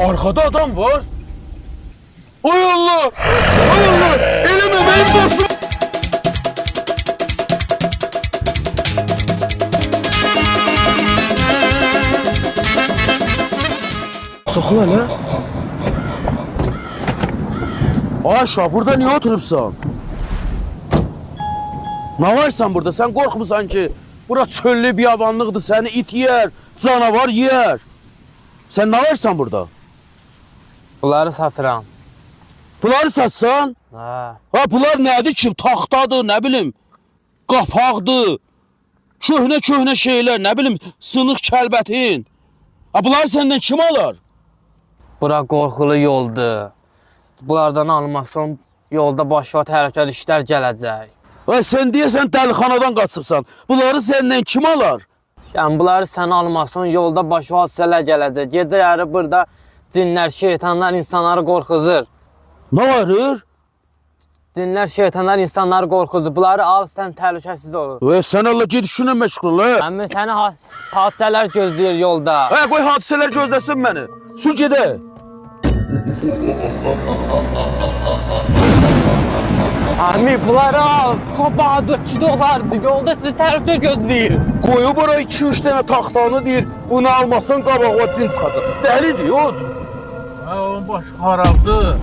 Arkada adam var. Ay Allah! Ay Allah! Elime benim dostum! Sakın hele. Ayşe, burada niye oturupsan? Ne varsan burada? Sen korkmusan ki bura çöllü bir yabanlıqdır, seni it yer, canavar yer. Sen ne varsan burada? Bunları satıram. Bunları satsan? Ha. Ha, bunlar nədir ki? Taxtadır, nə bilim, qapaqdır, köhnə şeylər, nə bilim, sınıq kəlbətin. Ha, bunları səndən kim alar? Bura qorxulu yoldur. Bunlardan almazsan yolda başına təhlükəli işlər gələcək. Ha, sən deyəsən dəlixanadan qaçıbsan. Bunları səndən kim alar? Yəni bunları sən almazsan yolda başına hadisələr gələcək. Gecə yarı burada cinlər, şeytanlar insanları qorxuzur. Nə varır? Cinlər, şeytanlar insanları qorxuzur. Bunları al, sən təhlükəsiz olur. Sən Allah ged işinə məşğul ol. Əmi səni hadisələr gözləyir yolda. Hə, qoy hadisələr gözləsin məni. Sür gedə. Əmi bunları al. Çox baha 4 dolardır. Yolda sizi təhlükə gözləyir. Qoyub ora 2-3 dənə taxtanı deyir. Bunu almazsan qabağa o cin çıxacaq. Dəlidir o. Onun başı xarabdır.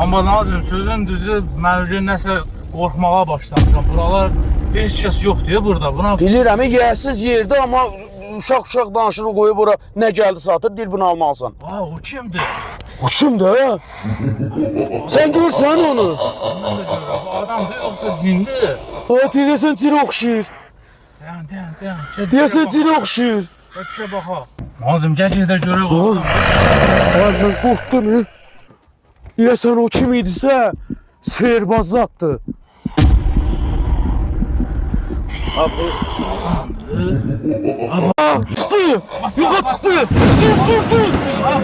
Amma nazim sözün düzü mən nəsə qorxmağa başlamışam. Buralar heç kəs yoxdur burada. Buna Bilirəm, yersiz yerdə, amma uşaq danışır, qoyub ora nə gəldi satır, deyir bunu almalısan. o kimdir? O kimdir? Sən görsən onu? Mən də görürəm. Bu adamdır yoxsa cindir? Ha, deyəsən cinə oxşayır. Dayan. Deyəsən cinə oxşayır. Gəl baxaq. Nazim gəl də görək o adam. Ay, mən qorxdum. Deyəsən o kim idisə, sehirbaz zatdır. Çıxdı! Yoxa çıxdı! Sür!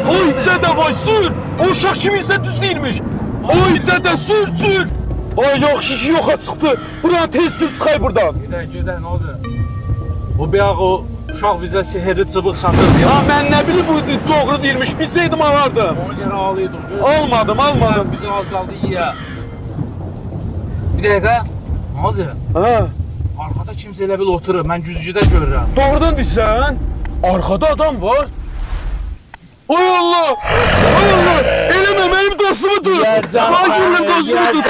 Oy dədə vay, sür! O uşaq kiminsə düz deyilmiş. Oy dədə, sür! Ay, yaxşı ki yoxa çıxdı. Buranı tez sür, çıxay buradan. Gedək Nazim. O bir o uşaq bizə sehirli çubuq satırdı ya. Ha, mən nə bilim bu doğru deyilmiş, bilsəydim alardım. Onu yerə alıyordum. Almadım. Bizi az qaldı yiyə. Bir dəqiqə. Nazim. Ha, Arkada kimsə elə bil oturur. Mən güzgüdə görürəm. doğrudan deyirsən? Arkada adam var. Ay Allah! Ay Allah! Eləmə, mənim dostumu tut! Xahiş dostumu tut!